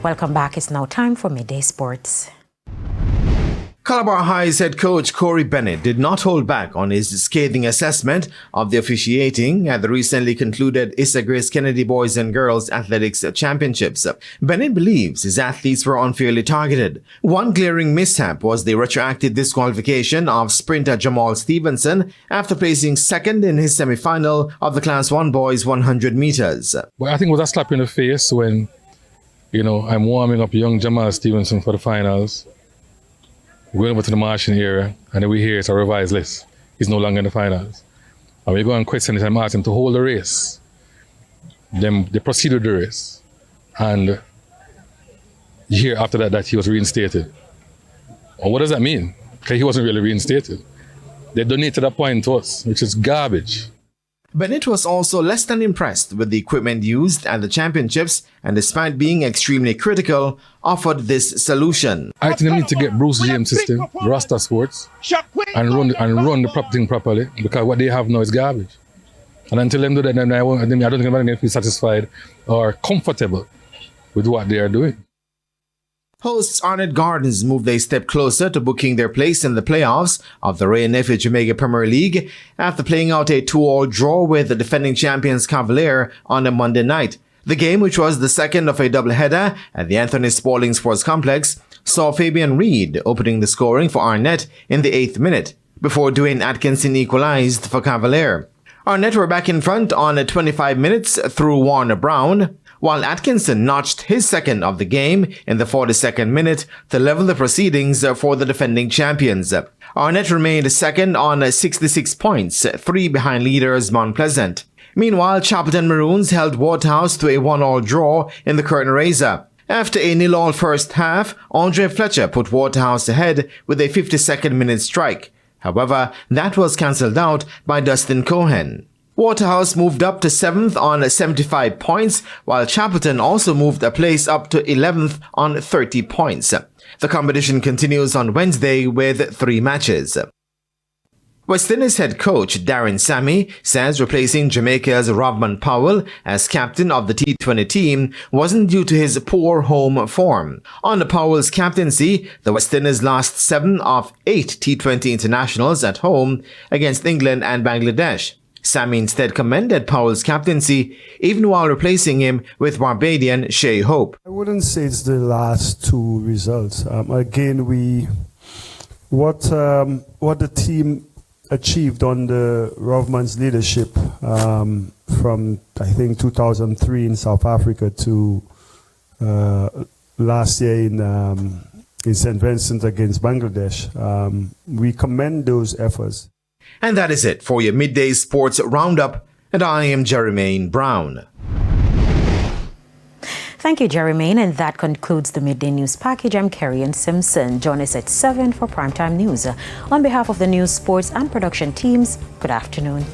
Welcome back. It's now time for Midday Sports. Calabar High's head coach Corey Bennett did not hold back on his scathing assessment of the officiating at the recently concluded Issa Grace Kennedy Boys and Girls Athletics Championships. Bennett believes his athletes were unfairly targeted. One glaring mishap was the retroactive disqualification of sprinter Jamal Stevenson after placing second in his semi-final of the Class 1 Boys 100 meters. Well, I think it was a slap in the face when, I'm warming up young Jamal Stevenson for the finals. We're going over to the Martian area, and then we hear it's a revised list. He's no longer in the finals. And we go and question it and ask him to hold the race. Then they proceed with the race. And you hear after that he was reinstated. Well, what does that mean? Because he wasn't really reinstated. They donated a point to us, which is garbage. Bennett was also less than impressed with the equipment used at the championships and, despite being extremely critical, offered this solution. I think they need to get Bruce James' system, Rasta Sports, and run the thing properly, because what they have now is garbage. And until them do that, then I don't think anybody will feel satisfied or comfortable with what they are doing. Hosts Arnett Gardens moved a step closer to booking their place in the playoffs of the Ray Nephew Jamaica Premier League after playing out a 2-all draw with the defending champions Cavalier on a Monday night. The game, which was the second of a doubleheader at the Anthony Spaulding Sports Complex, saw Fabian Reed opening the scoring for Arnett in the 8th minute, before Dwayne Atkinson equalized for Cavalier. Arnett were back in front on 25 minutes through Warner Brown, while Atkinson notched his second of the game in the 42nd minute to level the proceedings for the defending champions. Arnett remained second on 66 points, 3 behind leaders Mount Pleasant. Meanwhile, Chapelton Maroons held Waterhouse to a 1-all draw in the curtain raiser. After a 0-all first half, Andre Fletcher put Waterhouse ahead with a 52nd minute strike. However, that was cancelled out by Dustin Cohen. Waterhouse moved up to 7th on 75 points, while Chapelton also moved a place up to 11th on 30 points. The competition continues on Wednesday with 3 matches. West Indies head coach Darren Sammy says replacing Jamaica's Robman Powell as captain of the T20 team wasn't due to his poor home form. Under Powell's captaincy, the West Indies lost 7 of 8 T20 internationals at home against England and Bangladesh. Sammy instead commended Powell's captaincy, even while replacing him with Barbadian Shea Hope. I wouldn't say it's the last 2 results. Again, what the team achieved under Rovman's leadership from, I think, 2003 in South Africa to last year in St. Vincent against Bangladesh. We commend those efforts. And that is it for your Midday Sports Roundup, and I am Jermaine Brown. Thank you, Jermaine, and that concludes the Midday News Package. I'm Kerry-Ann Simpson. Join us at 7 for Primetime News. On behalf of the news, sports and production teams, good afternoon.